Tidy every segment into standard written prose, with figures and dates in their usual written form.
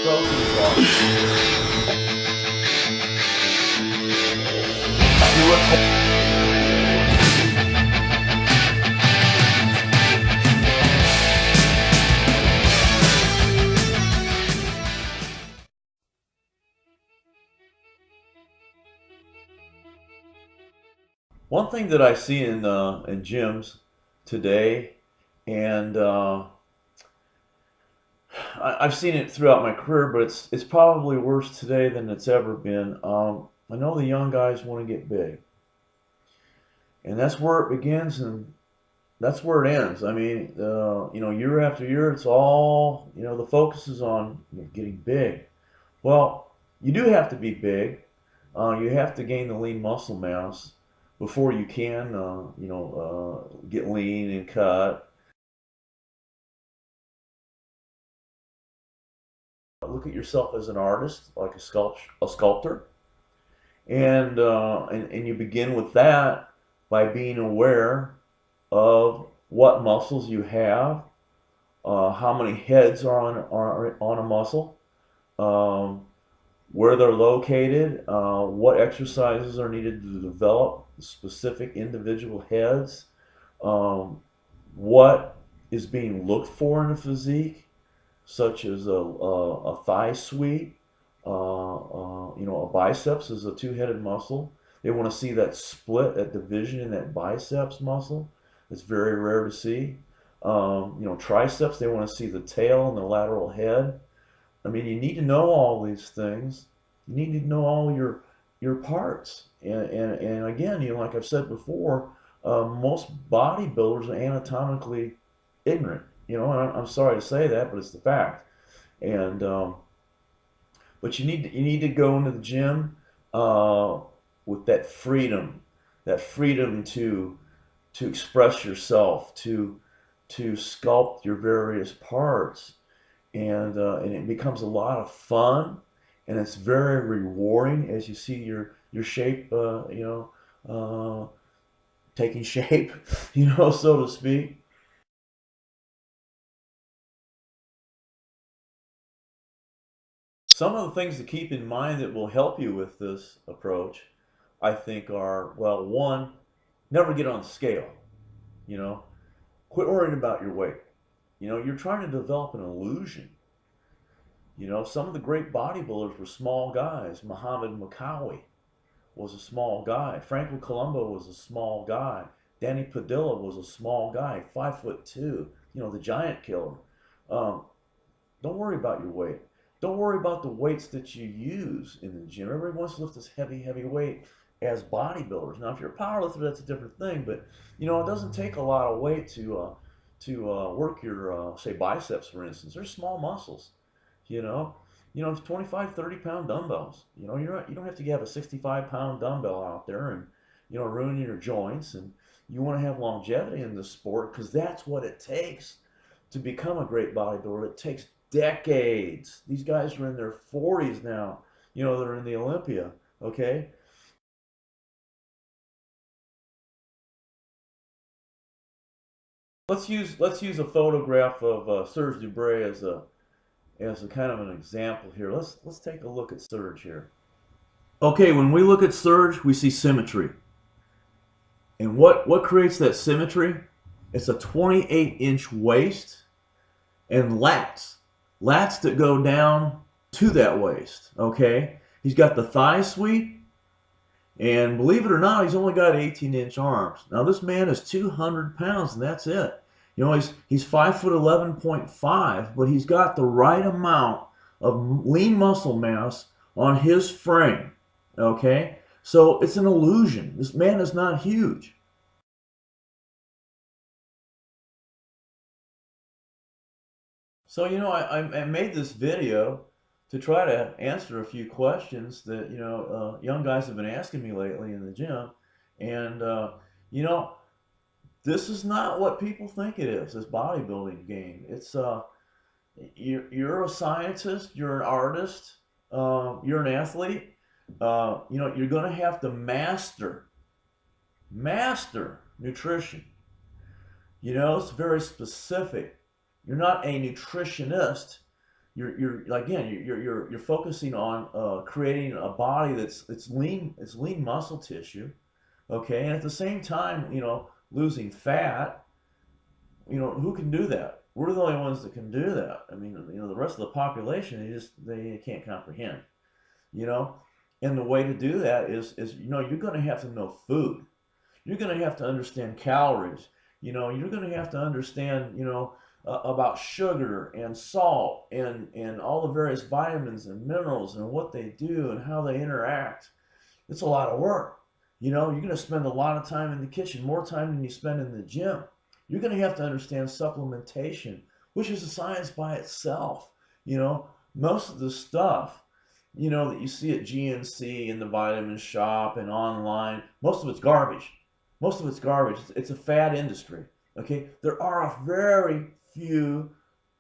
protein bars. Do it. One thing that I see in gyms today, and I've seen it throughout my career, but it's probably worse today than it's ever been. I know the young guys want to get big, and that's where it begins, and that's where it ends. I mean, year after year, it's all the focus is on getting big. Well, you do have to be big. You have to gain the lean muscle mass before you can, get lean and cut. Look at yourself as an artist, like a sculptor, and you begin with that by being aware of what muscles you have, how many heads are on a muscle, where they're located, what exercises are needed to develop specific individual heads, what is being looked for in a physique, such as a thigh sweep. A biceps is a two-headed muscle. They want to see that split, that division in that biceps muscle. It's very rare to see. Triceps, they want to see the tail and the lateral head. I mean, you need to know all these things. You need to know all your parts. And again, like I've said before, most bodybuilders are anatomically ignorant. And I'm sorry to say that, but it's the fact. And but you need to go into the gym with that freedom to express yourself, to sculpt your various parts, and it becomes a lot of fun, and it's very rewarding as you see your shape, taking shape, so to speak. Some of the things to keep in mind that will help you with this approach, I think, are, well, one, never get on scale. Quit worrying about your weight. You're trying to develop an illusion. Some of the great bodybuilders were small guys. Muhammad Makawi was a small guy. Franco Columbu was a small guy. Danny Padilla was a small guy, 5'2", the giant killer. Don't worry about your weight. Don't worry about the weights that you use in the gym. Everybody wants to lift this heavy weight as bodybuilders. Now, if you're a powerlifter, that's a different thing. But it doesn't take a lot of weight to work your say biceps, for instance. They're small muscles. 25, 30-pound dumbbells. You don't have to have a 65-pound dumbbell out there and ruin your joints. And you want to have longevity in this sport because that's what it takes to become a great bodybuilder. It takes decades. These guys are in their 40s now. They're in the Olympia. Okay. Let's use a photograph of Serge Dubray as a kind of an example here. Let's take a look at Serge here. Okay, when we look at Serge, we see symmetry. And what creates that symmetry? It's a 28-inch waist and lats that go down to that waist. Okay, he's got the thigh sweep, and believe it or not, he's only got 18-inch arms. Now this man is 200 pounds, and that's it. He's 5'11.5", but he's got the right amount of lean muscle mass on his frame. Okay, so it's an illusion. This man is not huge. So I made this video to try to answer a few questions that young guys have been asking me lately in the gym, and this is not what people think it is. This bodybuilding game. It's you're a scientist, you're an artist, you're an athlete. You're going to have to master nutrition. It's very specific. You're not a nutritionist. you're focusing on creating a body it's lean muscle tissue, okay, and at the same time, losing fat. Who can do that? We're the only ones that can do that. I mean, the rest of the population, they can't comprehend. You know, and the way to do that is you're going to have to know food. You're going to have to understand calories. You're going to have to understand about sugar and salt and all the various vitamins and minerals and what they do and how they interact. It's a lot of work. You're going to spend a lot of time in the kitchen, more time than you spend in the gym. You're going to have to understand supplementation, which is a science by itself. Most of the stuff, that you see at GNC and the vitamin shop and online, most of it's garbage. Most of it's garbage. It's a fad industry. Okay, there are a very few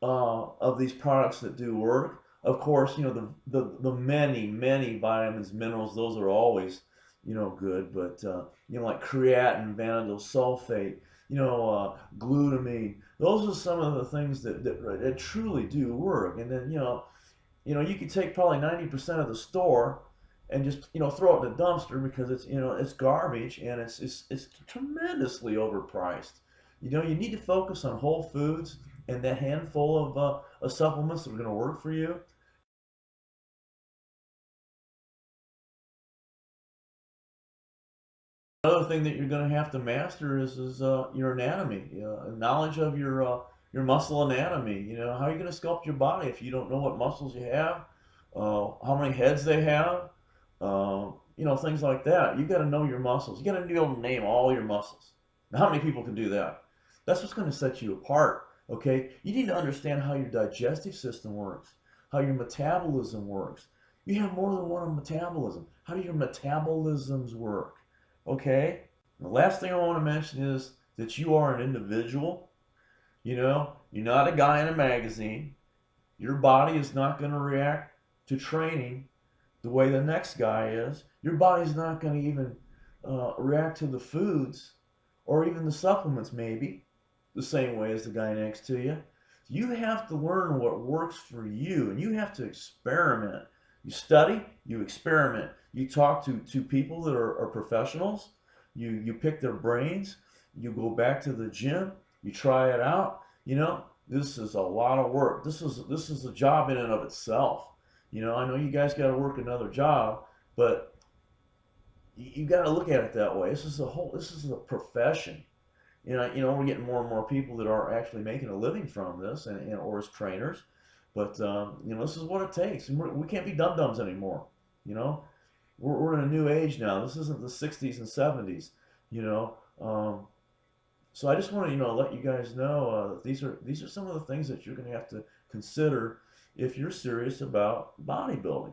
of these products that do work. Of course, the many vitamins, minerals, those are always good. But like creatine, vanadyl sulfate, glutamine. Those are some of the things that truly do work. And then you could take probably 90% of the store and just throw it in the dumpster because it's garbage and it's tremendously overpriced. You need to focus on whole foods and that handful of supplements that are going to work for you. Another thing that you're going to have to master is your anatomy, knowledge of your muscle anatomy. How are you going to sculpt your body if you don't know what muscles you have, how many heads they have, things like that. You got to know your muscles. You got to be able to name all your muscles. Now, how many people can do that? That's what's going to set you apart. Okay, you need to understand how your digestive system works, how your metabolism works. You have more than one metabolism. How do your metabolisms work? Okay. The last thing I want to mention is that you are an individual. You're not a guy in a magazine. Your body is not going to react to training the way the next guy is. Your body's not going to even react to the foods or even the supplements, maybe, the same way as the guy next to you. You have to learn what works for you, and you have to experiment. You study, you experiment. You talk to people that are professionals. You pick their brains. You go back to the gym. You try it out. This is a lot of work. This is a job in and of itself. I know you guys got to work another job, but you got to look at it that way. This is a profession. We're getting more and more people that are actually making a living from this, or as trainers. But this is what it takes. And we can't be dum-dums anymore. We're in a new age now. This isn't the 60s and 70s. So I just want to let you guys know that these are some of the things that you're going to have to consider if you're serious about bodybuilding.